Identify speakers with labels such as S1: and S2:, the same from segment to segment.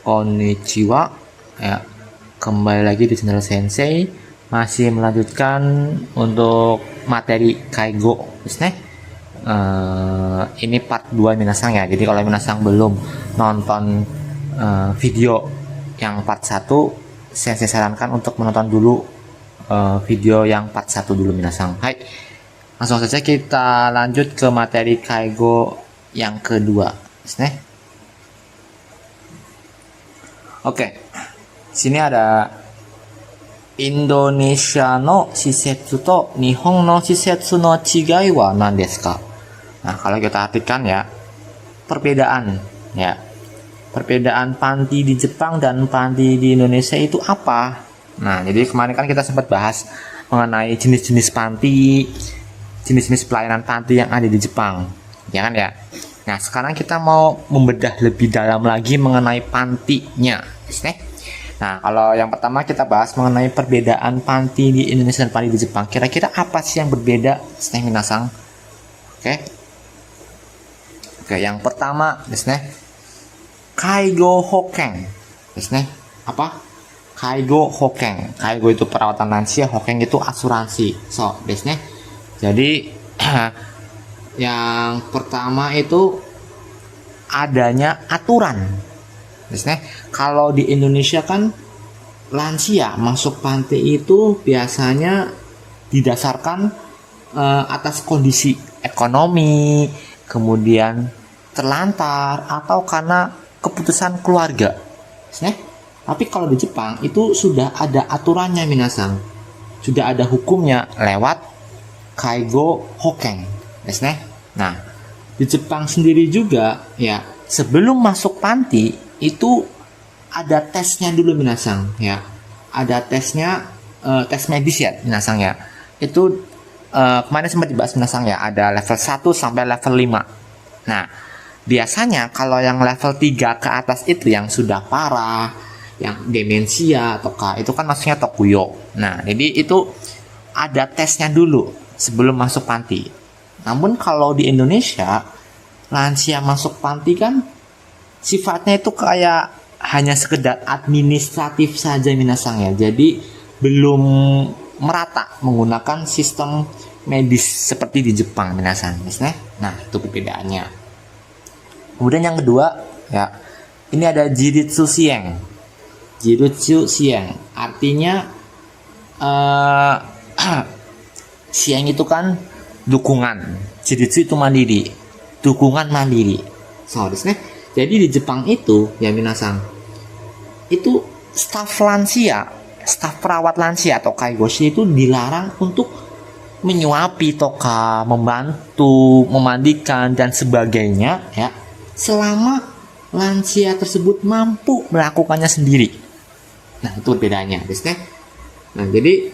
S1: Konnichiwa. Ya, kembali lagi di channel Sensei, masih melanjutkan untuk materi Kaigo. Ini part 2 minasang ya. Jadi kalau minasang belum nonton video yang part 1, Sensei sarankan untuk menonton dulu video yang part 1 dulu minasang. Hai. Langsung saja kita lanjut ke materi Kaigo yang kedua. Oke. Sini ada Indonesia no shisetsu to Nihon no shisetsu no chigai wa nan desu ka? Nah, kalau kita artikan ya, perbedaan ya. Perbedaan panti di Jepang dan panti di Indonesia itu apa? Nah, jadi kemarin kan kita sempat bahas mengenai jenis-jenis panti, jenis-jenis pelayanan panti yang ada di Jepang, ya kan ya. Nah, sekarang kita mau membedah lebih dalam lagi mengenai pantinya. Nah, kalau yang pertama kita bahas mengenai perbedaan panti di Indonesia dan panti di Jepang. Kira-kira apa sih yang berbeda, minasang? Oke, yang pertama, Kaigo Hoken. Apa? Kaigo Hoken. Kaigo itu perawatan lansia, Hoken itu asuransi. Jadi yang pertama itu adanya aturan. Kalau di Indonesia kan lansia masuk panti itu biasanya didasarkan atas kondisi ekonomi, kemudian terlantar atau karena keputusan keluarga. Tapi kalau di Jepang itu sudah ada aturannya minasang, sudah ada hukumnya lewat Kaigo Hoken. Nah, di Jepang sendiri juga ya, sebelum masuk panti itu ada tesnya dulu minasang ya. Ada tesnya, tes medis ya minasang ya. Itu kemarin sempat dibahas minasang ya, ada level 1 sampai level 5. Nah, biasanya kalau yang level 3 ke atas itu yang sudah parah, yang demensia atau itu kan maksudnya tokuyo. Nah, jadi itu ada tesnya dulu sebelum masuk panti. Namun kalau di Indonesia lansia masuk panti kan sifatnya itu kayak hanya sekedar administratif saja minasang ya. Jadi belum merata menggunakan sistem medis seperti di Jepang minasang. Nah, itu perbedaannya. Kemudian yang kedua ya, ini ada Jiritsu Shieng. Jiritsu Shieng artinya Shieng itu kan dukungan, Jiritsu itu mandiri, dukungan mandiri. Jadi di Jepang itu ya minasang, itu staf lansia, staf perawat lansia atau kaigoshi itu dilarang untuk menyuapi toka, membantu, memandikan dan sebagainya ya, selama lansia tersebut mampu melakukannya sendiri. Nah, itu bedanya, Nah, jadi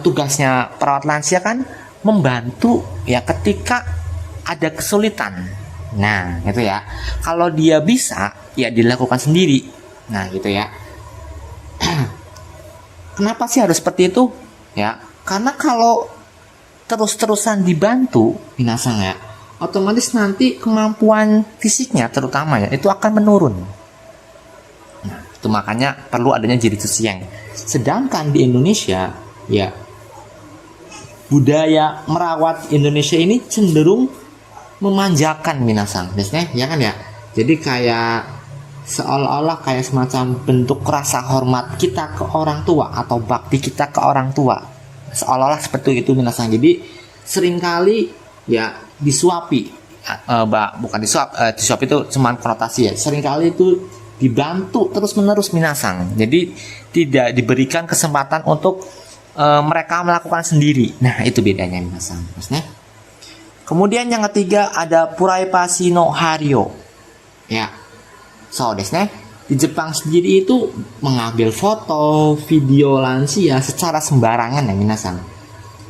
S1: tugasnya perawat lansia kan membantu ya ketika ada kesulitan. Nah, gitu ya. Kalau dia bisa, ya dilakukan sendiri. Nah, gitu ya. Kenapa sih harus seperti itu? Ya, karena kalau terus-terusan dibantu, minasang ya, otomatis nanti kemampuan fisiknya terutama ya, itu akan menurun. Nah, itu makanya perlu adanya Jiritsu Shieng. Sedangkan di Indonesia, ya, budaya merawat Indonesia ini cenderung memanjakan minasang, ya kan ya. Jadi kayak seolah-olah kayak semacam bentuk rasa hormat kita ke orang tua atau bakti kita ke orang tua, seolah-olah seperti itu minasang. Jadi seringkali ya disuapi, bukan disuap itu cuman konotasi ya. Seringkali itu dibantu terus-menerus minasang. Jadi tidak diberikan kesempatan untuk mereka melakukan sendiri. Nah, itu bedanya minasang. Kemudian yang ketiga ada Puraipasi no Hario. Ya. Di Jepang sendiri itu mengambil foto, video lansia secara sembarangan ya minasang.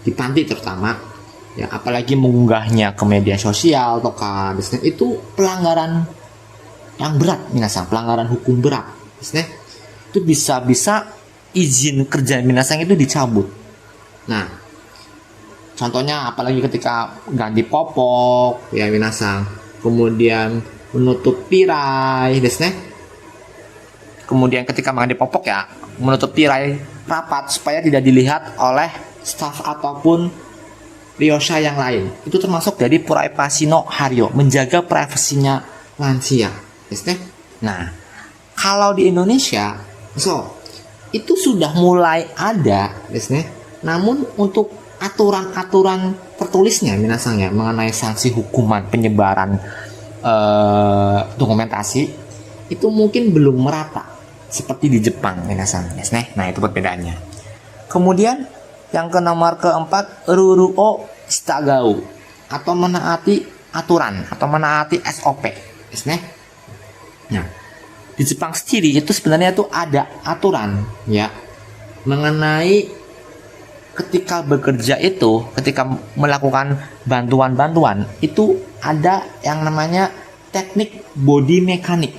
S1: Di panti terutama. Ya, apalagi mengunggahnya ke media sosial atau itu pelanggaran yang berat minasang, pelanggaran hukum berat. Itu bisa-bisa izin kerja minasang itu dicabut. Nah, contohnya apalagi ketika ganti popok ya minasang, kemudian menutup tirai kemudian ketika mengambil popok ya, menutup tirai rapat supaya tidak dilihat oleh staf ataupun ryosha yang lain. Itu termasuk dari Puraipasi no Haryo, menjaga privasinya lansia. Nah, kalau di Indonesia, itu sudah mulai ada, namun untuk aturan-aturan tertulisnya minasang ya mengenai sanksi hukuman penyebaran dokumentasi itu mungkin belum merata seperti di Jepang minasang. Nah, itu perbedaannya. Kemudian yang ke nomor keempat, ruru o shitagau, atau menaati aturan atau menaati SOP. Nah, di Jepang sendiri itu sebenarnya itu ada aturan ya mengenai ketika bekerja itu, ketika melakukan bantuan-bantuan itu ada yang namanya teknik body mekanik.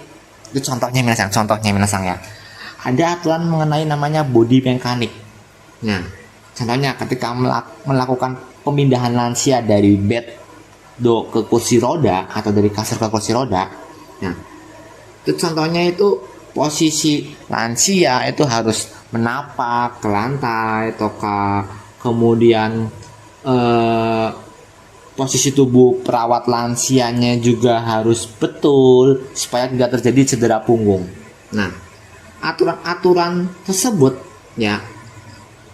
S1: Itu contohnya minasang ya. Ada aturan mengenai namanya body mekanik. Nah, contohnya ketika melakukan pemindahan lansia dari bed ke kursi roda atau dari kasur ke kursi roda. Nah, itu contohnya itu posisi lansia itu harus menapak ke lantai atau kemudian posisi tubuh perawat lansianya juga harus betul supaya tidak terjadi cedera punggung. Nah, aturan-aturan tersebut ya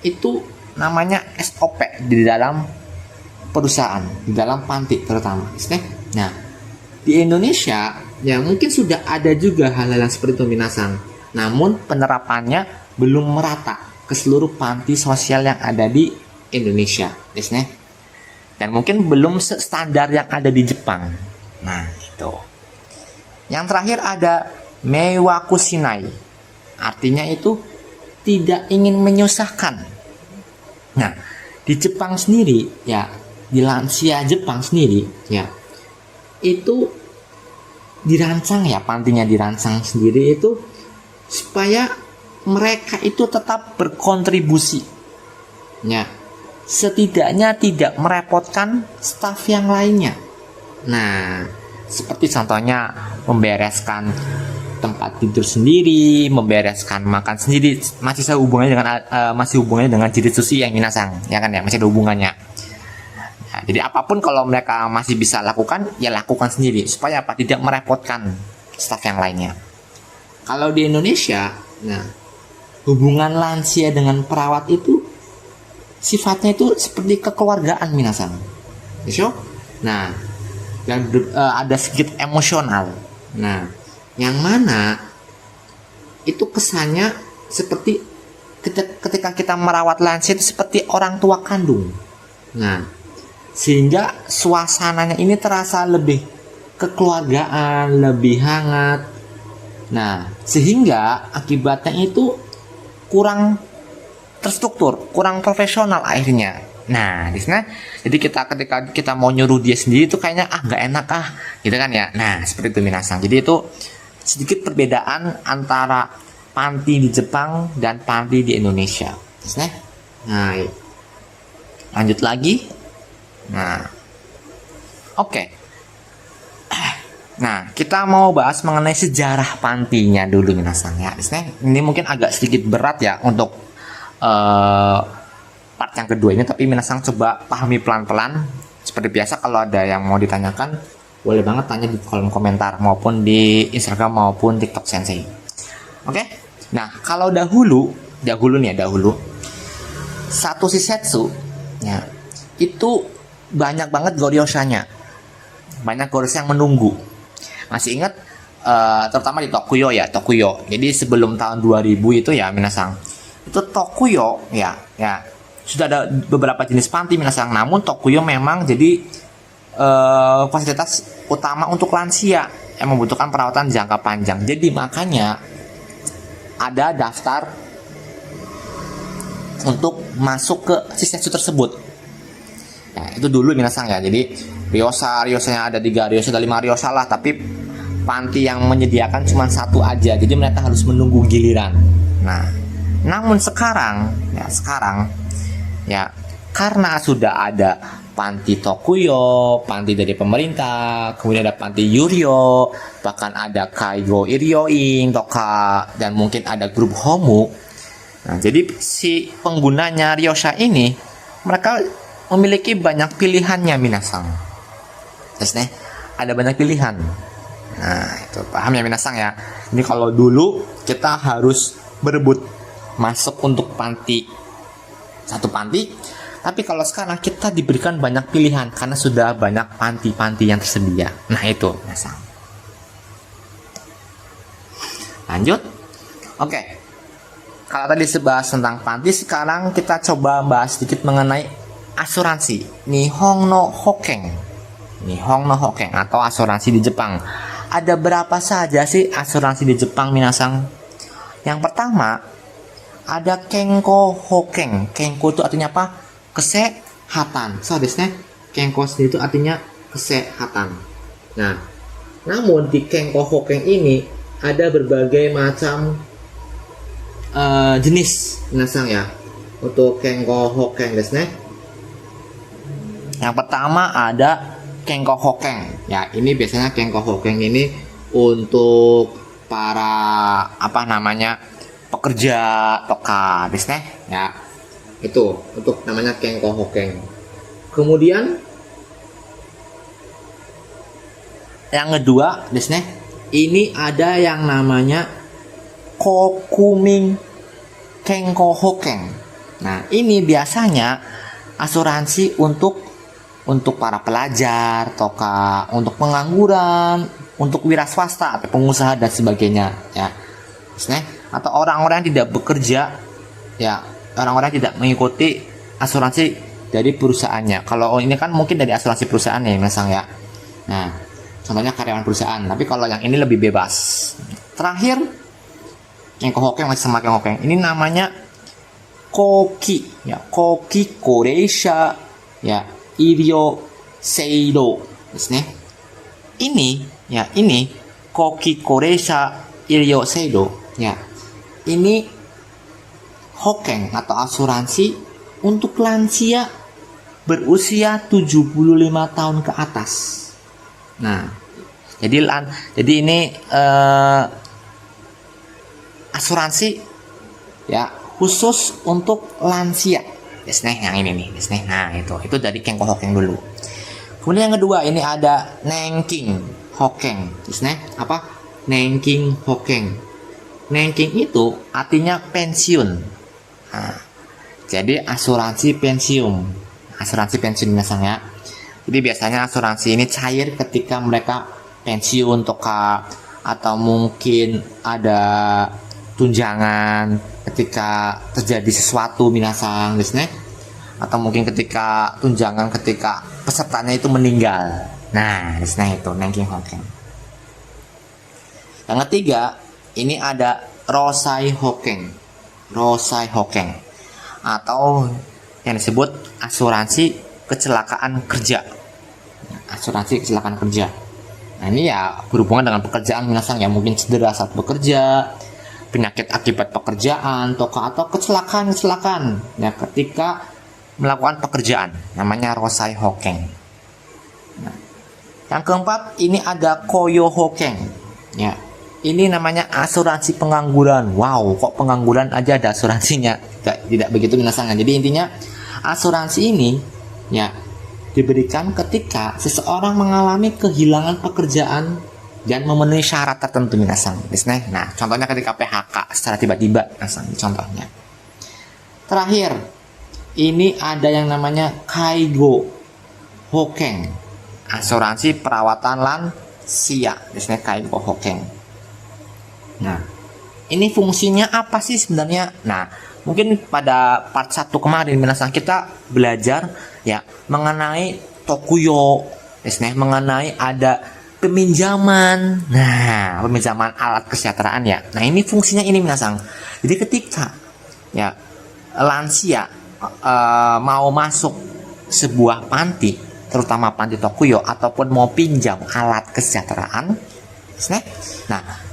S1: itu namanya SOP di dalam perusahaan, di dalam panti terutama. Nah, di Indonesia ya mungkin sudah ada juga hal-hal yang seperti itu minasang. Namun penerapannya belum merata ke seluruh panti sosial yang ada di Indonesia, dan mungkin belum standar yang ada di Jepang. Nah, itu. Yang terakhir ada meiwakushinai, artinya itu tidak ingin menyusahkan. Nah, di Jepang sendiri ya, di lansia Jepang sendiri ya, itu dirancang ya, pantinya dirancang sendiri itu supaya mereka itu tetap berkontribusi ya, setidaknya tidak merepotkan staf yang lainnya. Nah, seperti contohnya membereskan tempat tidur sendiri, membereskan makan sendiri, masih hubungannya dengan jiri sushi yang minasang ya kan ya, masih ada hubungannya. Nah, jadi apapun kalau mereka masih bisa lakukan ya lakukan sendiri supaya tidak merepotkan staf yang lainnya. Kalau di Indonesia, nah, hubungan lansia dengan perawat itu sifatnya itu seperti kekeluargaan minasang. Nah, dan ada sedikit emosional. Nah, yang mana itu kesannya seperti ketika kita merawat lansia itu seperti orang tua kandung. Nah, sehingga suasananya ini terasa lebih kekeluargaan, lebih hangat. Nah, sehingga akibatnya itu kurang terstruktur, kurang profesional akhirnya. Nah, di sana jadi ketika kita mau nyuruh dia sendiri itu kayaknya nggak enak gitu kan ya. Nah, seperti itu minasang. Jadi itu sedikit perbedaan antara panti di Jepang dan panti di Indonesia. Nah, lanjut lagi. Nah, oke. Nah, kita mau bahas mengenai sejarah pantinya dulu minasang ya. Ini mungkin agak sedikit berat ya untuk part yang kedua ini, tapi minasang coba pahami pelan-pelan. Seperti biasa kalau ada yang mau ditanyakan, boleh banget tanya di kolom komentar maupun di Instagram maupun TikTok Sensei. Oke? Nah, kalau dahulu satu shisetsu ya, itu banyak banget goryoshanya. Banyak goryoshi yang menunggu. Masih ingat terutama di Tokuyo. Jadi sebelum tahun 2000 itu ya minasang, itu Tokuyo ya sudah ada beberapa jenis panti minasang. Namun Tokuyo memang jadi fasilitas utama untuk lansia yang membutuhkan perawatan jangka panjang. Jadi makanya ada daftar untuk masuk ke shisetsu tersebut. Nah, itu dulu minasang ya. Jadi ryosanya ada 3 ryosha, ada 5 ryosha lah, tapi panti yang menyediakan cuma 1 aja. Jadi mereka harus menunggu giliran. Nah, namun sekarang karena sudah ada panti Tokuyo, panti dari pemerintah, kemudian ada panti Yuryo, bahkan ada Kaigo Iryoin, Toka, dan mungkin ada grup Homu. Nah, jadi si penggunanya Ryosha ini, mereka memiliki banyak pilihannya minasang. Terus nih, ada banyak pilihan. Nah, itu paham ya minasang ya. Ini kalau dulu kita harus berebut masuk untuk panti, satu panti. Tapi kalau sekarang kita diberikan banyak pilihan karena sudah banyak panti-panti yang tersedia. Nah itu minasang. Lanjut. Oke. Kalau tadi sebahas tentang panti, sekarang kita coba bahas sedikit mengenai asuransi. Nihon no Hoken. Nihon no Hoken atau asuransi di Jepang. Ada berapa saja sih asuransi di Jepang minasang? Yang pertama, ada Kenko Hoken. Kenko itu artinya apa? Kesehatan. So desu ne. Kenko sendiri itu artinya kesehatan. Nah, namun di Kenko Hoken ini ada berbagai macam jenis minasang ya. Untuk Kenko Hoken desu ne. Yang pertama ada Kenko Hoken. Ya, ini biasanya Kenko Hoken ini untuk para pekerja toka desu ne. Ya. Itu untuk namanya Kenko Hoken. Kemudian yang kedua desu ne, ini ada yang namanya Kokumin Kenko Hoken. Nah, ini biasanya asuransi untuk para pelajar, toka, untuk pengangguran, untuk wira swasta atau pengusaha dan sebagainya ya. Desu ne, atau orang-orang yang tidak bekerja ya, orang-orang tidak mengikuti asuransi dari perusahaannya. Kalau ini kan mungkin dari asuransi perusahaan ya minasang ya. Nah, contohnya karyawan perusahaan. Tapi kalau yang ini lebih bebas. Terakhir, Kenko Hoken masih sama Kenko Hoken. Ini namanya Koki ya, Koki Koreisha ya, Iryo Seido desu ne. Ini Koki Koreisha Iryo Seido ya. Ini Hoken atau asuransi untuk lansia berusia 75 tahun ke atas. Nah, jadi ini asuransi ya khusus untuk lansia. Yang ini nih, nah itu dari Kenko Hoken dulu. Kemudian yang kedua ini ada Nenking Hoken. Apa? Nenking Hoken. Nenking itu artinya pensiun. Nah, jadi asuransi pensiun misalnya. Jadi biasanya asuransi ini cair ketika mereka pensiun toka, atau mungkin ada tunjangan ketika terjadi sesuatu minasang desu ne, atau mungkin ketika tunjangan ketika pesertanya itu meninggal. Nah, desu ne, itu Nenking Hoken. Yang ketiga, ini ada Rosai Hoken. Rosai Hoken atau yang disebut asuransi kecelakaan kerja. Asuransi kecelakaan kerja. Nah, ini ya berhubungan dengan pekerjaan minasang ya, mungkin cedera saat bekerja, penyakit akibat pekerjaan, atau kecelakaan ya ketika melakukan pekerjaan, namanya Rosai Hoken. Nah, yang keempat ini ada Koyo Hoken ya. Ini namanya asuransi pengangguran. Wow, kok pengangguran aja ada asuransinya? Tidak begitu minasang. Jadi intinya asuransi ini ya diberikan ketika seseorang mengalami kehilangan pekerjaan dan memenuhi syarat tertentu minasang. Nah, contohnya ketika PHK secara tiba-tiba minasang, contohnya. Terakhir, ini ada yang namanya Kaigo Hoken. Asuransi perawatan lansia. Kaigo Hoken. Nah, ini fungsinya apa sih sebenarnya? Nah, mungkin pada part 1 kemarin minasang kita belajar ya mengenai Tokuyo, mengenai ada peminjaman. Nah, peminjaman alat kesejahteraan ya. Nah, ini fungsinya ini minasang. Jadi ketika ya lansia mau masuk sebuah panti, terutama panti Tokuyo ataupun mau pinjam alat kesejahteraan, nah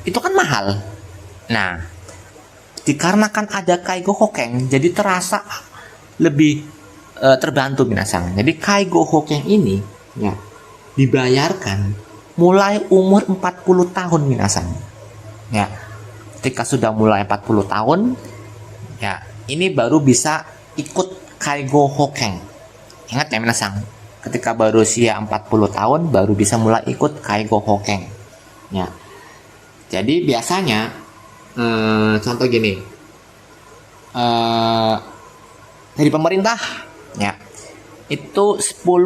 S1: itu kan mahal. Nah, dikarenakan ada Kaigo Hoken, jadi terasa lebih terbantu minasang. Jadi Kaigo Hokeng ini ya dibayarkan mulai umur 40 tahun minasang. Ya. Ketika sudah mulai 40 tahun ya, ini baru bisa ikut Kaigo Hokeng. Ingat ya minasang, ketika baru usia 40 tahun baru bisa mulai ikut Kaigo Hokeng. Ya. Jadi biasanya contoh gini. Dari pemerintah ya itu 80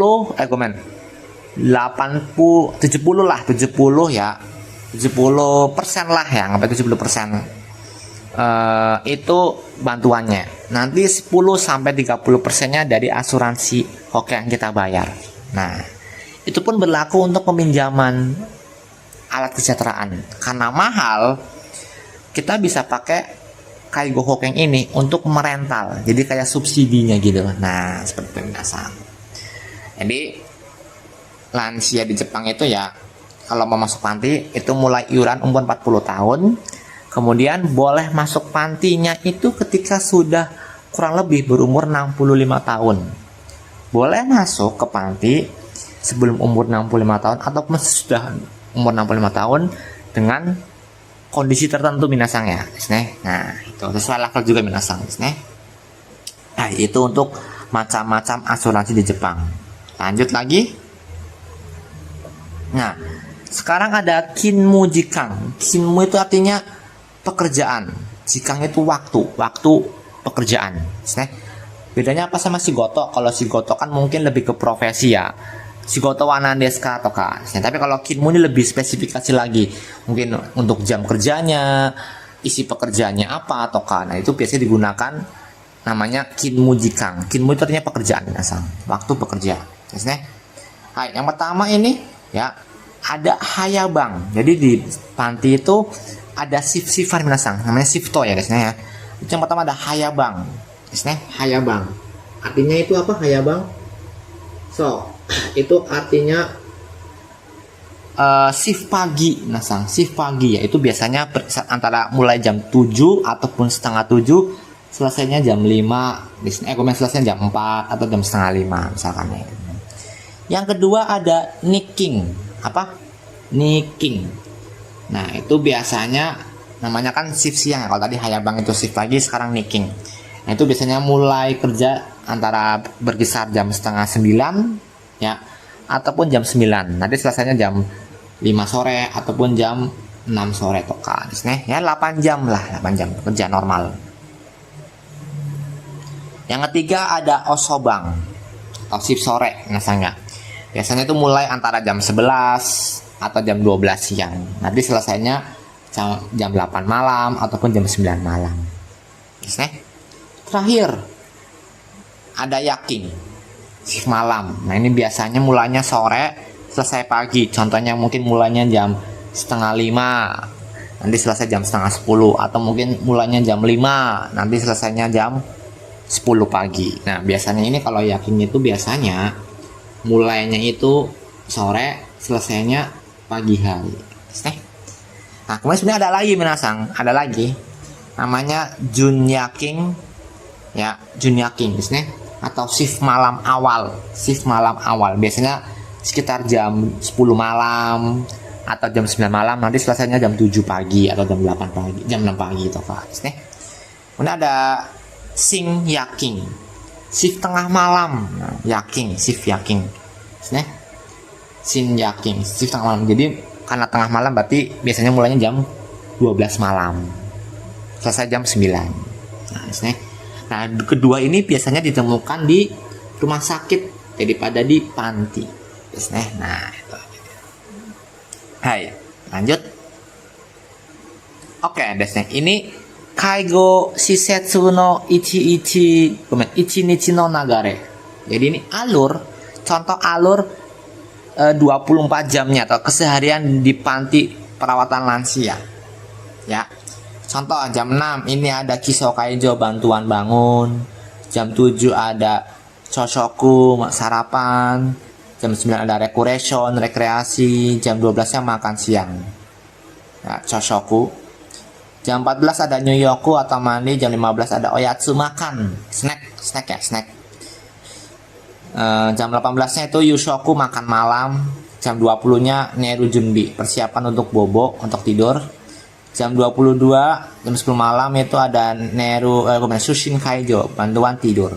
S1: 70 lah, 70 ya, 70% lah ya, sampai 70% itu bantuannya. Nanti 10 sampai 30%-nya dari asuransi Hokeng yang kita bayar. Nah, itu pun berlaku untuk peminjaman alat kesejahteraan. Karena mahal, kita bisa pakai Kaigo Hokeng ini untuk merental, jadi kayak subsidinya gitu. Nah, seperti itu minasang. Jadi lansia di Jepang itu ya, kalau mau masuk panti itu mulai iuran umur 40 tahun. Kemudian boleh masuk pantinya itu ketika sudah kurang lebih berumur 65 tahun. Boleh masuk ke panti sebelum umur 65 tahun ataupun sudah umur 65 tahun dengan kondisi tertentu minasang ya. Nah, itu sesuai level juga minasang. Nah, itu untuk macam-macam asuransi di Jepang. Lanjut lagi. Nah, sekarang ada Kinmu Jikang. Kinmu itu artinya pekerjaan. Jikang itu waktu pekerjaan. Bedanya apa sama Shigoto? Kalau Shigoto kan mungkin lebih ke profesi ya. Shigoto wa nan desu ka toka. Tapi kalau Kinmu ini lebih spesifikasi lagi. Mungkin untuk jam kerjanya, isi pekerjaannya apa toka. Nah, itu biasanya digunakan namanya Kinmu Jikang. Kinmu itu artinya pekerjaan minasang. Waktu pekerja. Hai, yang pertama ini ya ada hayabang. Jadi di panti itu ada shift-shiftan minasang. Namanya shifto ya guysnya ya. Yang pertama ada hayabang. Hayabang. Artinya itu apa hayabang? So, itu artinya shift pagi minasang. Shift pagi ya, itu biasanya antara mulai jam 7 ataupun setengah 7, selesainya jam 5. Selesainya jam 4 atau jam setengah 5 misalkan ya. Yang kedua ada nicking. Apa? Nicking. Nah, itu biasanya namanya kan shift siang ya. Kalau tadi hayabang itu shift pagi, sekarang nicking. Nah, itu biasanya mulai kerja antara berkisar jam setengah 9 ya, ataupun jam 9. Nanti selesainya jam 5 sore ataupun jam 6 sore toka. Ya 8 jam lah, 8 jam kerja normal. Yang ketiga ada osobang atau shift sore misalnya. Biasanya itu mulai antara jam 11 atau jam 12 siang. Nanti selesainya jam 8 malam ataupun jam 9 malam. Terakhir ada yakin shift malam. Nah, ini biasanya mulanya sore, selesai pagi. Contohnya mungkin mulanya jam setengah 5, nanti selesai jam setengah 10. Atau mungkin mulanya jam 5, nanti selesainya jam 10 pagi. Nah, biasanya ini kalau yakin itu biasanya mulainya itu sore, selesainya pagi hari. Nah, kemudian sebenarnya ada lagi minasang, ada lagi namanya junyaking ya, junyaking atau shift malam awal. Shift malam awal biasanya sekitar jam 10 malam atau jam 9 malam, nanti selesainya jam 7 pagi atau jam 8 pagi, jam 6 pagi itu Pak. Kemudian ada sing yaking, shift tengah malam. Nah, yaking, shift yaking. Shin yaking, shift tengah malam. Jadi karena tengah malam berarti biasanya mulainya jam 12 malam. Selesai jam 9. Nah, kedua ini biasanya ditemukan di rumah sakit daripada di panti. Nah, itu. Hai, lanjut. Oke, ini Kaigo Shisetsu no Ichi Nichi no Nagare. Jadi ini alur, contoh alur 24 jamnya atau keseharian di panti perawatan lansia. Ya. Contoh jam 6 ini ada Kisokaijo bantuan bangun. Jam 7 ada Choshoku sarapan. Jam 9 ada recreation, rekreasi. Jam 12-nya makan siang. Ya, Choshoku. Jam 14 ada Nyuyoku atau mandi. Jam 15 ada Oyatsu makan. Snack ya, snack. Jam 18-nya itu Yushoku makan malam. Jam 20-nya Neru Junbi, persiapan untuk bobo, untuk tidur. Jam 22, jam 10 malam itu ada Sushin Kaijo, bantuan tidur.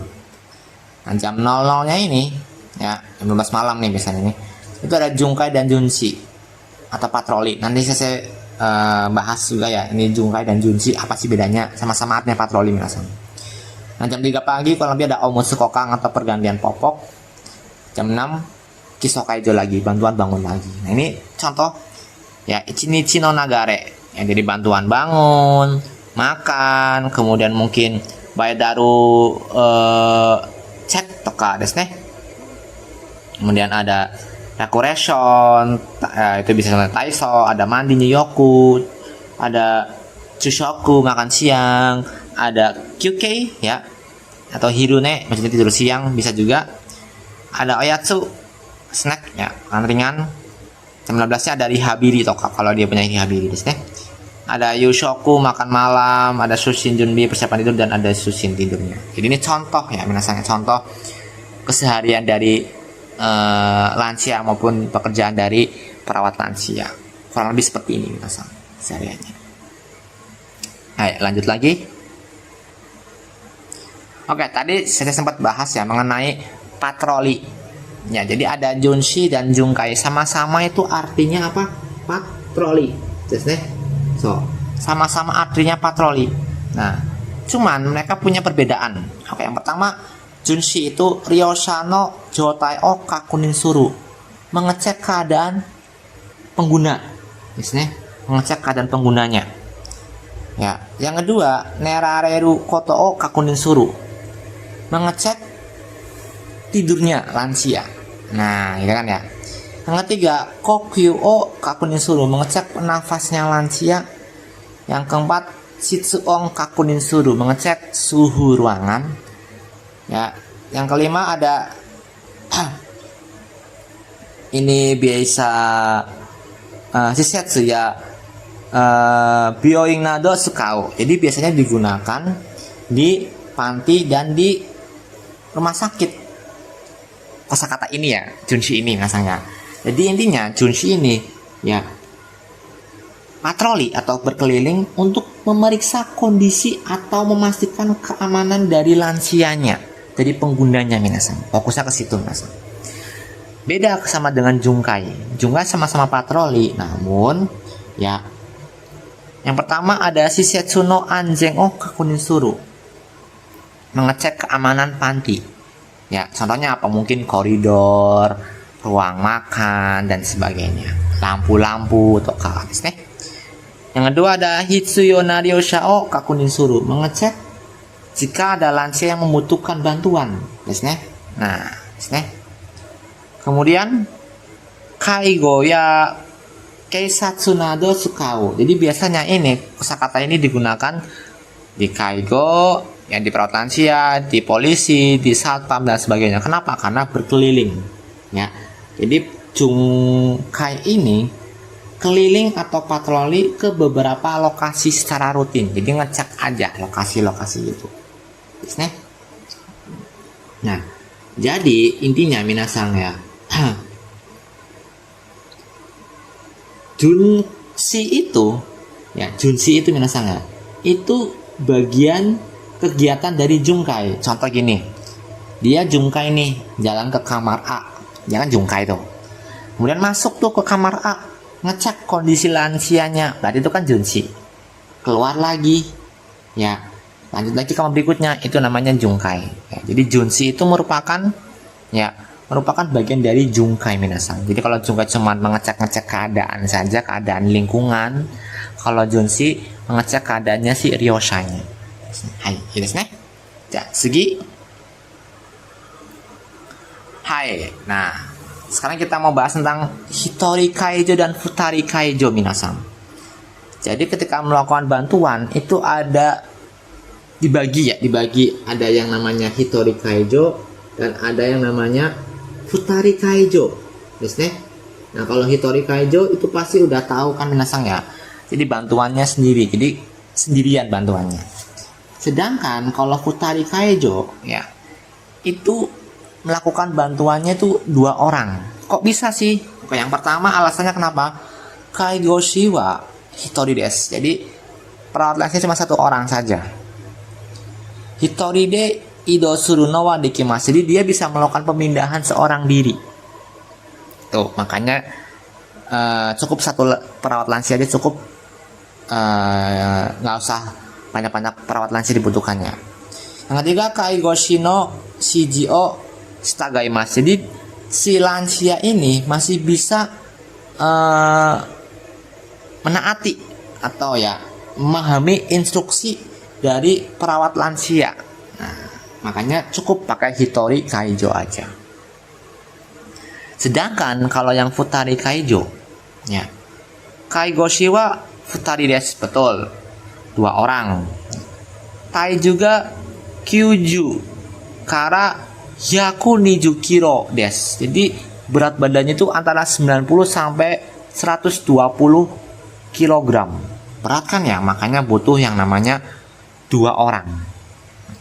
S1: Nah, jam 00-nya ini, ya, jam 12 malam nih biasanya nih, itu ada Junkai dan Junshi atau patroli. Nanti saya bahas juga ya, ini Junkai dan Junshi apa sih bedanya, sama-sama artinya patroli minasan. Nah, jam 3 pagi kurang lebih ada Omutsu Kokang atau pergantian popok. Jam 6 Kisokaijo lagi, bantuan bangun lagi. Nah, ini contoh ya, Ichinichi no Nagare. Ya, jadi bantuan bangun, makan, kemudian mungkin Baedaru cek toka desu ne. Kemudian ada decoration, itu bisa taiso, ada mandi nyoyoku, ada Chushoku makan siang, ada Kyukei ya atau Hirune maksudnya tidur siang bisa juga. Ada Oyatsu snack ya, makan ringan. Jam 15-nya ada Rihabiri toka kalau dia punya Rihabiri desu ne. Ada Yushoku makan malam, ada Sushin Junbi persiapan tidur, dan ada Sushin tidurnya. Jadi ini contoh ya, minasan, contoh keseharian dari lansia maupun pekerjaan dari perawat lansia. Kurang lebih seperti ini minasan kesehariannya. Ayo lanjut lagi. Oke, tadi saya sempat bahas ya mengenai patroli. Ya, jadi ada Junshi dan Junkai, sama-sama itu artinya apa? Patroli. Just nih. So, sama-sama artinya patroli. Nah, cuman mereka punya perbedaan. Oke, yang pertama, Junshi itu Ryoshano Jotai o Kakunin Suru, mengecek keadaan pengguna. Just nih, mengecek keadaan penggunanya. Ya, yang kedua, Nerareru Koto o Kakunin Suru, mengecek tidurnya lansia. Nah, gitu kan ya. Yang ketiga, Kokyu o Kakunin Suru, mengecek nafasnya lansia. Yang keempat, Shitsuong Kakunin Suru, mengecek suhu ruangan. Ya, yang kelima ada ini biasa shisetsu ya, Byoin nado sukao. Jadi biasanya digunakan di panti dan di rumah sakit. Kosakata ini ya, Junshi ini rasanya. Jadi intinya Junshi ini ya patroli atau berkeliling untuk memeriksa kondisi atau memastikan keamanan dari lansianya, dari penggunanya minasan. Fokusnya ke situ minasan. Beda sama dengan Junkai. Junkai sama-sama patroli, namun ya yang pertama ada Shisetsu no Anzen o Kakunin Suru, mengecek keamanan panti. Ya, contohnya apa? Mungkin koridor, ruang makan dan sebagainya. Lampu-lampu atau kalis nih. Yang kedua ada Hitsuyo Naryosha o Kakunin Suru, mengecek jika ada lansia yang membutuhkan bantuan. Nih. Nah, nih. Kemudian Kaigo ya Keisatsu nado sukao. Jadi biasanya ini kosakata ini digunakan di Kaigo, yang di perawat lansia, di polisi, di satpam dan sebagainya. Kenapa? Karena berkeliling. Ya. Jadi Junkai ini keliling atau patroli ke beberapa lokasi secara rutin. Jadi ngecek aja lokasi-lokasi itu. Nah, jadi intinya minasang ya. Junshi itu minasang ya. Itu bagian kegiatan dari Junkai. Contoh gini, dia Junkai nih, jalan ke kamar A, jangan Junkai tuh. Kemudian masuk tuh ke kamar A, ngecek kondisi lansianya, berarti itu kan Junshi. Keluar lagi, ya, lanjut lagi ke kamar berikutnya, itu namanya Junkai. Ya, jadi Junshi itu merupakan bagian dari Junkai minasan. Jadi kalau Junkai cuma mengecek-ngecek keadaan saja, keadaan lingkungan, kalau Junshi mengecek keadaannya si Ryoshanya. Hai, desu ne. Ja, sugi. Hai. Nah, sekarang kita mau bahas tentang Hitori Kaijo dan Futari Kaijo minasan. Jadi ketika melakukan bantuan itu ada dibagi ada yang namanya Hitori Kaijo dan ada yang namanya Futari Kaijo. Desu ne. Nah, kalau Hitori Kaijo itu pasti udah tahu kan minasan ya. Jadi bantuannya sendiri. Jadi sendirian bantuannya. Sedangkan kalau Futari Kaijo ya itu melakukan bantuannya itu 2 orang. Kok bisa sih? Oke, yang pertama alasannya kenapa? Kaigoshi wa hitori desu. Jadi perawat lansia cuma 1 orang saja. Hitori de ido suru no wa dekimasu. Jadi dia bisa melakukan pemindahan seorang diri. Tuh, makanya cukup 1 perawat lansia aja cukup, nggak usah banyak-banyak perawat lansia dibutuhkannya. Yang ketiga, kaigoshi no shijo stagaimasu. Jadi si lansia ini masih bisa menaati atau ya memahami instruksi dari perawat lansia. Nah, makanya cukup pakai hitori kaijo aja. Sedangkan kalau yang futari kaijo, ya, kaigoshi wa futari desu, betul, 2 orang. Tai juga kyuju kara yaku niju kilo desu. Jadi berat badannya itu antara 90 sampai 120 kilogram. Berat kan ya, makanya butuh yang namanya 2 orang.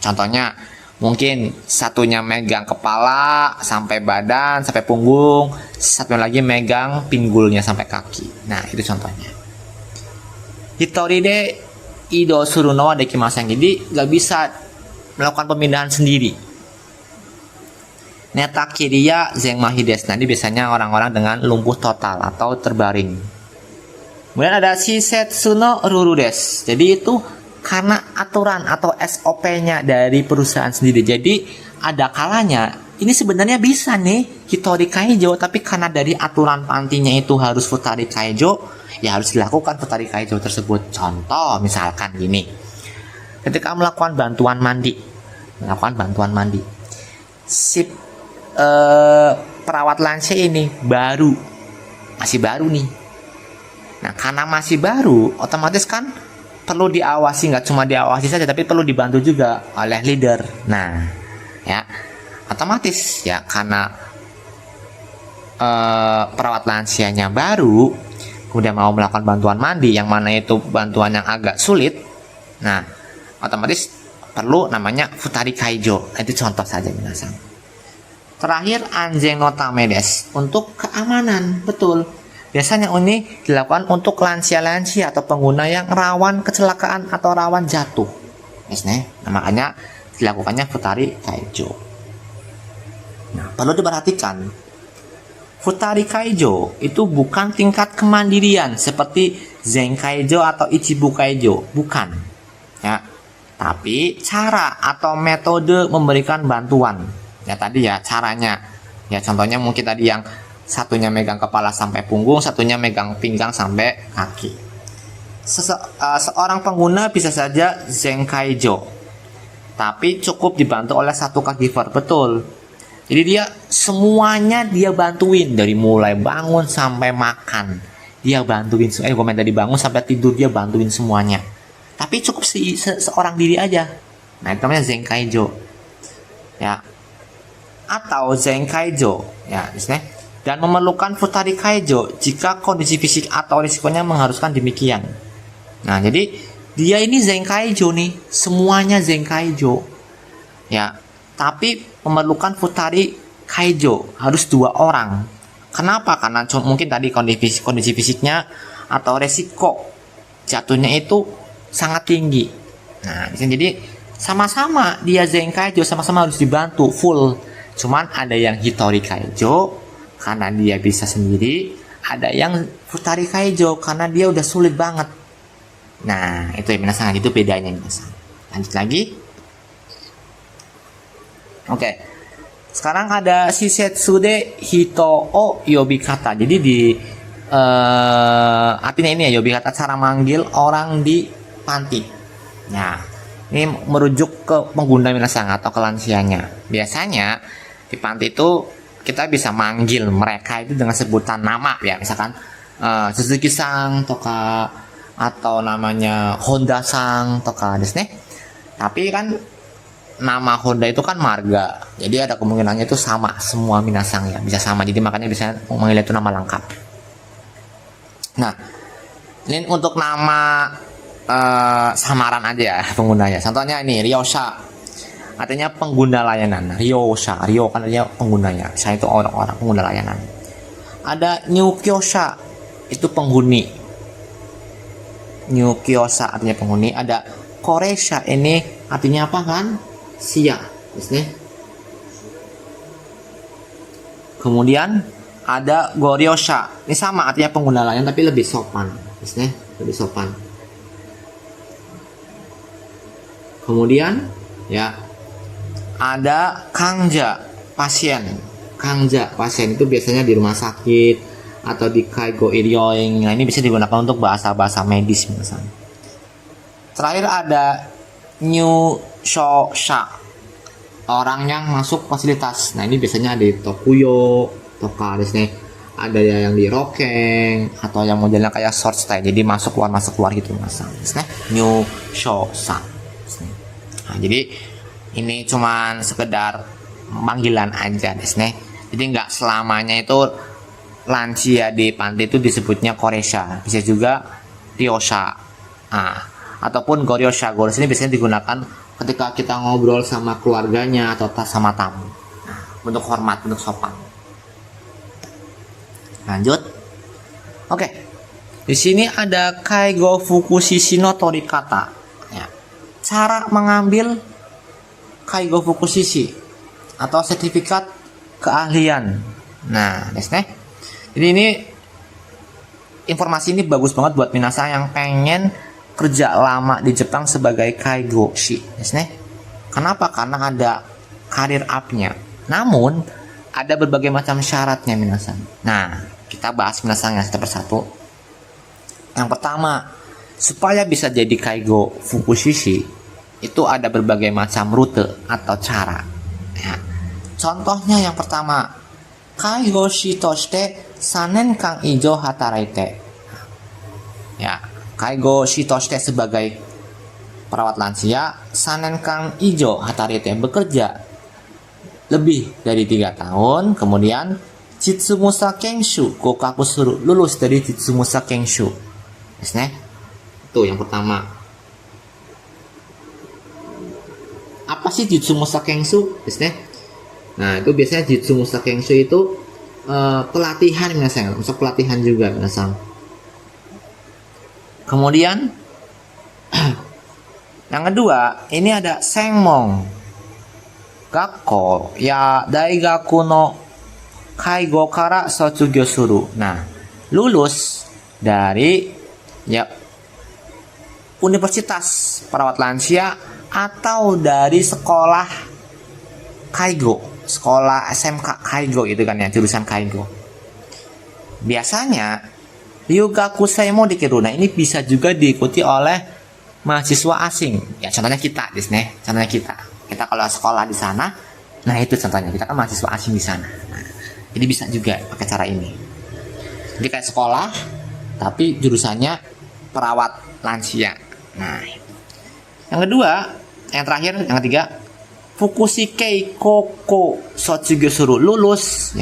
S1: Contohnya mungkin satunya megang kepala sampai badan sampai punggung, satunya lagi megang pinggulnya sampai kaki. Nah, itu contohnya. Hitori de ido suru no wa dekimasen. Jadi gak bisa melakukan pemindahan sendiri. Neta kiriya zengmahi desu. Nanti biasanya orang-orang dengan lumpuh total atau terbaring. Kemudian ada shisetsu no ruru desu. Jadi itu karena aturan atau SOP-nya dari perusahaan sendiri. Jadi ada kalanya ini sebenarnya bisa nih hitori kaijo, tapi karena dari aturan pantinya itu harus futari kaijo, ya harus dilakukan futari kaijo tersebut. Contoh misalkan gini, ketika melakukan bantuan mandi, si perawat lansia ini masih baru nih. Nah, karena masih baru, otomatis kan perlu diawasi, nggak cuma diawasi saja, tapi perlu dibantu juga oleh leader. Nah, ya, otomatis ya karena perawat lansianya baru, kemudian mau melakukan bantuan mandi, yang mana itu bantuan yang agak sulit. Nah, otomatis perlu namanya futari kaijo. Itu contoh saja minasan. Terakhir, anjeng no tame desu, untuk keamanan, betul. Biasanya ini dilakukan untuk lansia-lansia atau pengguna yang rawan kecelakaan atau rawan jatuh. Nah, makanya dilakukannya futari kaijo. Nah, perlu diperhatikan, futari kaijo itu bukan tingkat kemandirian seperti zenkaijo atau ichibu kaijo, bukan. Ya, tapi cara atau metode memberikan bantuan. Ya tadi ya caranya. Ya contohnya mungkin tadi yang satunya megang kepala sampai punggung, satunya megang pinggang sampai kaki. Seorang pengguna bisa saja zenkaijo, tapi cukup dibantu oleh 1 caregiver, betul. Jadi dia semuanya dia bantuin, dari mulai bangun sampai makan dia bantuin. Dari bangun sampai tidur dia bantuin semuanya. Tapi cukup seorang diri aja. Nah, itu namanya zenkaijo. Ya. Atau zenkaijo, ya, misalnya, dan memerlukan futari kaijo jika kondisi fisik atau risikonya mengharuskan demikian. Nah, jadi dia ini zenkaijo nih, semuanya zenkaijo. Ya, tapi memerlukan futari kaijo harus 2 orang. Kenapa? Karena mungkin tadi kondisi fisiknya atau resiko jatuhnya itu sangat tinggi. Nah, jadi sama-sama dia zenkaijo, sama-sama harus dibantu full. Cuman ada yang hitori kaijo karena dia bisa sendiri, ada yang futari kaijo karena dia udah sulit banget. Nah, itu ya minasan, itu bedanya minasan. Lanjut lagi. Oke. Sekarang ada shisetsu de hito o yobikata. Jadi di artinya ini ya, yobikata cara manggil orang di panti. Nah, ini merujuk ke pengguna minasan atau ke lansianya. Biasanya di panti itu kita bisa manggil mereka itu dengan sebutan nama ya, misalkan Suzuki-san toka, atau namanya Honda-san toka desu ne. Tapi kan nama Honda itu kan marga, jadi ada kemungkinannya itu sama semua minasang ya, bisa sama, jadi makanya bisa memanggil itu nama lengkap. Nah, ini untuk nama samaran aja ya penggunanya. Contohnya ini Ryosha artinya pengguna layanan. Ryosha, ryo kan artinya penggunanya, sha itu orang-orang pengguna layanan. Ada nyukyosha, itu penghuni. Nyukyosha artinya penghuni. Ada koresha, ini artinya apa kan? Sia, kemudian ada goryosha, ini sama artinya pengguna layanan tapi lebih sopan, lebih sopan. Kemudian ya ada kangja, pasien. Kangja, pasien itu biasanya di rumah sakit atau di kaigo iryoing. Nah, ini bisa digunakan untuk bahasa-bahasa medis misalnya. Terakhir ada nyushosha, orang yang masuk fasilitas. Nah, ini biasanya di Tokuyo, Toka, ada yang di Rokeng atau yang modelnya kayak short stay, jadi masuk keluar gitu mas. Nyushosha. Nah, jadi ini cuman sekedar panggilan aja, jadi nggak selamanya itu lansia di panti itu disebutnya koresha, bisa juga ryosha, ataupun goryosha. Goryosha ini biasanya digunakan ketika kita ngobrol sama keluarganya atau sama tamu, bentuk hormat, bentuk sopan. Lanjut. Oke. Di sini ada kaigo fukushishi no torikata. Ya. Cara mengambil kaigo fukushishi atau sertifikat keahlian. Nah, jadi ini informasi ini bagus banget buat minasan yang pengen kerja lama di Jepang sebagai kaigoshi, Kenapa? Karena ada karir up-nya. Namun ada berbagai macam syaratnya minasan. Nah, kita bahas minasan yang satu persatu. Yang pertama, supaya bisa jadi kaigo fukushishi itu ada berbagai macam rute atau cara. Ya. Contohnya yang pertama, kaigoshi toshite sanen kang ijo hataraite. Ya, kaigoshi toshite sebagai perawat lansia, sanen kang ijo hataraite bekerja lebih dari 3 tahun, kemudian Jitsumusa Kenshu Kokaku Suru, lulus dari Jitsumusa Kenshu. Itu yang pertama. Apa sih Jitsumusa Kenshu? Nah, itu biasanya Jitsumusa Kenshu itu pelatihan minasang, masuk pelatihan juga minasang. Kemudian yang kedua, ini ada Sengmon Gakko ya Daigaku no Kaigo kara Sotsugyo suru. Nah, lulus dari ya universitas perawat lansia atau dari sekolah kaigo, sekolah SMK kaigo itu kan ya, jurusan kaigo. Biasanya Ryugaku Seimo dikiru. Nah, ini bisa juga diikuti oleh mahasiswa asing. Ya, contohnya kita, contohnya kita kalau sekolah di sana, nah itu contohnya kita kan mahasiswa asing di sana. Nah, jadi bisa juga pakai cara ini. Jadi kayak sekolah, tapi jurusannya perawat lansia. Nah, yang kedua, yang terakhir, yang ketiga, Fukushikei Koko Sotsugyo Suru, lulus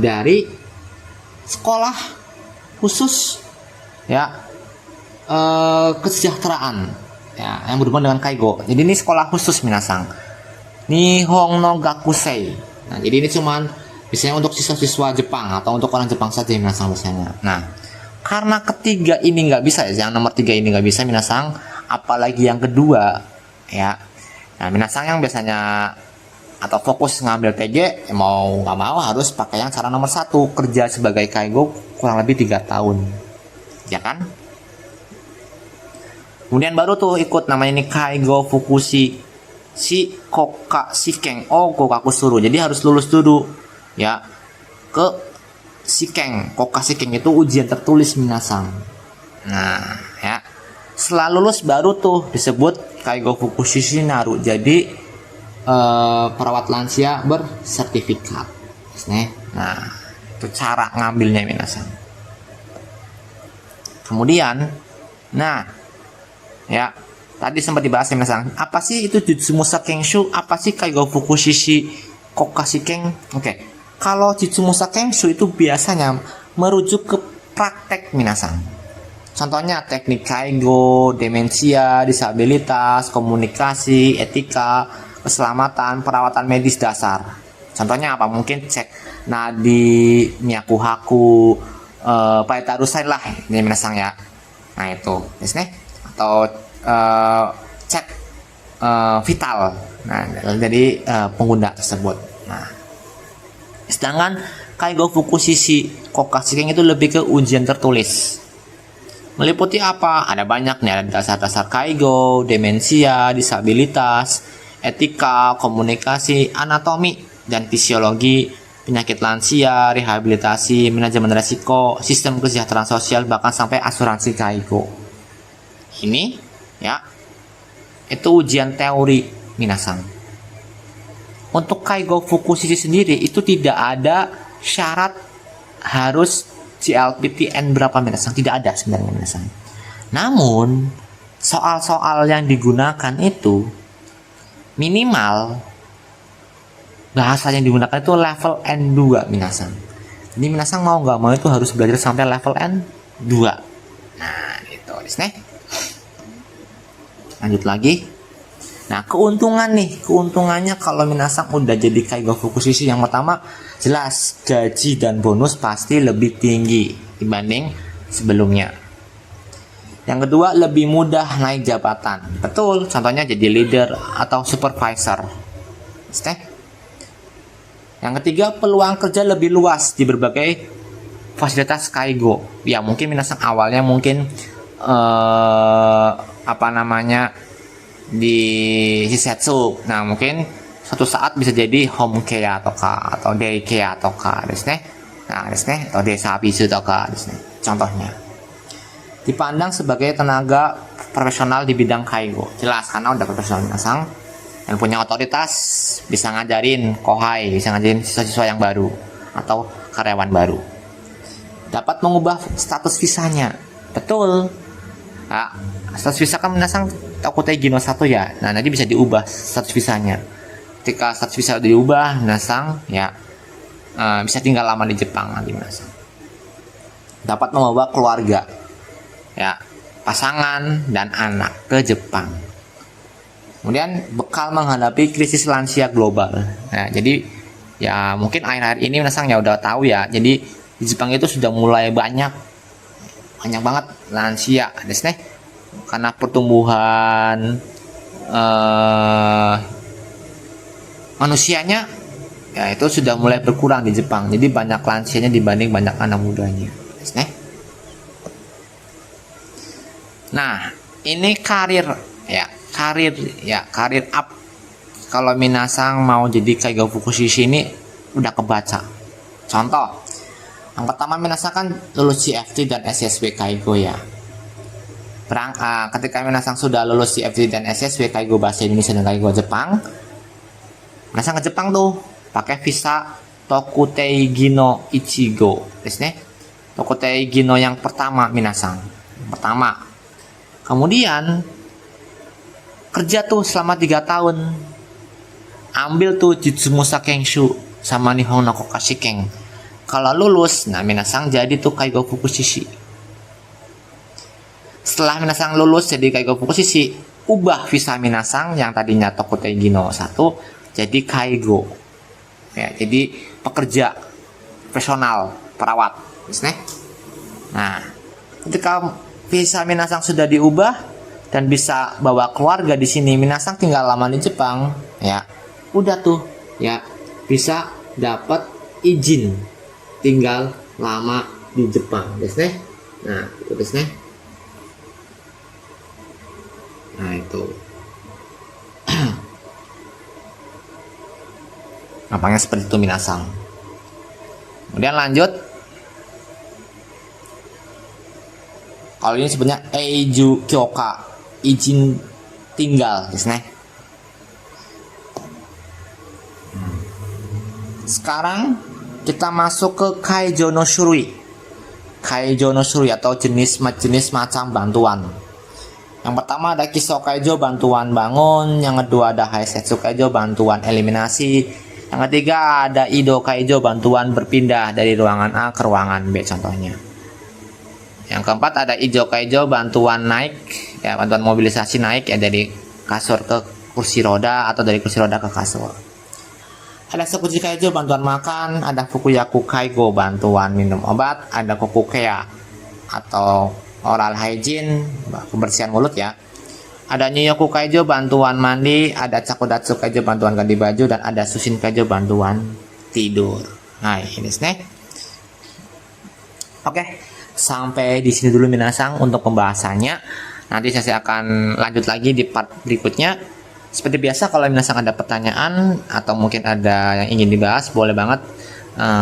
S1: dari sekolah khusus ya kesejahteraan ya yang berhubungan dengan kaigo. Jadi ini sekolah khusus minasang. Nihon no Gakusei. Nah, jadi ini cuman biasanya untuk siswa-siswa Jepang atau untuk orang Jepang saja minasang biasanya. Nah, karena ketiga ini nggak bisa ya, yang nomor 3 ini nggak bisa minasang, apalagi yang kedua ya. Nah, minasang yang biasanya atau fokus ngambil TJ ya mau nggak mau harus pakai yang cara nomor 1, kerja sebagai kaigo kurang lebih 3 tahun ya kan. Kemudian baru tuh ikut namanya ini kaigo fukushi si koka shiken o kokaku suru. Jadi harus lulus dulu ya ke shiken. Koka shiken itu ujian tertulis minasang. Nah ya, setelah lulus baru tuh disebut kaigo fukushi naru. Jadi perawat lansia bersertifikat. Nah, itu cara ngambilnya minasang. Kemudian, nah, ya, tadi sempat dibahas ya minasang. Apa sih itu Jitsumusa Kenshu? Apa sih kaigo fukushishi kokashiken? Oke. Kalau Jitsumusa Kenshu itu biasanya merujuk ke praktek minasang. Contohnya teknik Kaigo, demensia, disabilitas, komunikasi, etika, keselamatan, perawatan medis dasar. Contohnya apa? Mungkin cek nadi, nyaku-haku, paitarusan lah ini minasang ya. Nah itu, atau cek vital. Nah jadi pengguna tersebut. Nah, sedangkan Kaigo Fukushishi Kokashiken itu lebih ke ujian tertulis. Meliputi apa? Ada banyak nih, ada dasar-dasar Kaigo, demensia, disabilitas, etika, komunikasi, anatomi dan fisiologi, penyakit lansia, rehabilitasi, manajemen resiko, sistem kesejahteraan sosial, bahkan sampai asuransi Kaigo. Ini ya, itu ujian teori minasang. Untuk Kaigo Fukushishi sendiri itu tidak ada syarat harus CLPTN berapa minasang, tidak ada sebenarnya minasang. Namun soal-soal yang digunakan itu minimal bahasa yang digunakan itu level N2 minasang. Jadi minasang mau nggak mau itu harus belajar sampai level N2. Nah itu lanjut lagi. Nah keuntungannya kalau minasang udah jadi Kaigo Fukushishi, yang pertama jelas gaji dan bonus pasti lebih tinggi dibanding sebelumnya. Yang kedua lebih mudah naik jabatan, betul, contohnya jadi leader atau supervisor. Yang ketiga peluang kerja lebih luas di berbagai fasilitas Kaigo. Ya mungkin minasang awalnya mungkin di Shisetsu. Nah mungkin suatu saat bisa jadi home care atau day care atau desa bisu contohnya. Dipandang sebagai tenaga profesional di bidang Kaigo. Jelas karena udah profesional minasang yang punya otoritas, bisa ngajarin kohai, bisa ngajarin siswa-siswa yang baru atau karyawan baru. Dapat mengubah status visanya. Betul. Nah, status visa kan minasang Tokutei Gino 1 ya. Nah, nanti bisa diubah status visanya. Ketika status visa diubah, minasang ya bisa tinggal lama di Jepang nanti minasang. Dapat membawa keluarga, ya, pasangan dan anak ke Jepang. Kemudian bekal menghadapi krisis lansia global. Nah, jadi ya mungkin akhir-akhir ini minasang ya udah tahu ya. Jadi di Jepang itu sudah mulai banyak banget lansia, karena pertumbuhan manusianya ya itu sudah mulai berkurang di Jepang. Jadi banyak lansianya dibanding banyak anak mudanya. Nah, ini karir up. Kalau minasang mau jadi Kaigo Fukushishi ini udah kebaca. Contoh, yang pertama minasang kan lulus CFT dan SSW Kaigo ya. Ketika minasang sudah lulus CFT dan SSW Kaigo bahasa Indonesia dan Kaigo Jepang, minasang ke Jepang tuh pakai visa Tokutei Gino Ichigo, Tokutei Gino yang pertama minasang. Pertama. Kemudian kerja tuh selama 3 tahun. Ambil tuh Jitsumusha Kenshu sama Nihon no Kokashiken. Kalau lulus, nah minasang jadi tuh Kaigo Fukushishi. Setelah minasang lulus jadi Kaigo Fukushishi, ubah visa minasang yang tadinya Tokutei Gino 1 jadi Kaigo. Ya, jadi pekerja profesional, perawat, Nah, ketika visa minasang sudah diubah dan bisa bawa keluarga di sini, minasang tinggal lama di Jepang, ya. Udah tuh, ya, bisa dapat izin tinggal lama di Jepang, Nah, itu Nah, itu. Nampaknya seperti itu minasang. Kemudian lanjut. Kalau ini sebenarnya Eiju Kyoka, izin tinggal, Sekarang kita masuk ke Kaijo no Shurui. Kaijo no Shurui atau jenis macam bantuan. Yang pertama ada Kiso Kaijo, bantuan bangun. Yang kedua ada Haisetsu Kaijo, bantuan eliminasi. Yang ketiga ada Ido Kaijo, bantuan berpindah dari ruangan A ke ruangan B contohnya. Yang keempat ada ijo kaijo, bantuan naik ya, bantuan mobilisasi naik ya dari kasur ke kursi roda atau dari kursi roda ke kasur. Ada Sokuji Kaijo, bantuan makan. Ada Fukuyaku Kaigo, bantuan minum obat. Ada Kokukea atau oral hygiene, kebersihan mulut ya. Ada Nyoyoku Kaijo, bantuan mandi. Ada Chakudatsu Kaijo, bantuan ganti baju. Dan ada Sushin Kaijo, bantuan tidur. Nah, ini nih. Oke, sampai di sini dulu minasang untuk pembahasannya. Nanti saya akan lanjut lagi di part berikutnya. Seperti biasa, kalau minasang ada pertanyaan atau mungkin ada yang ingin dibahas, boleh banget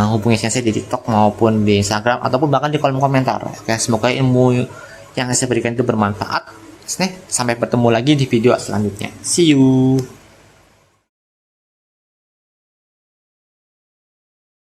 S1: hubungi saya di TikTok maupun di Instagram ataupun bahkan di kolom komentar. Oke, semoga ilmu yang saya berikan itu bermanfaat. Sampai bertemu lagi di video selanjutnya. See you.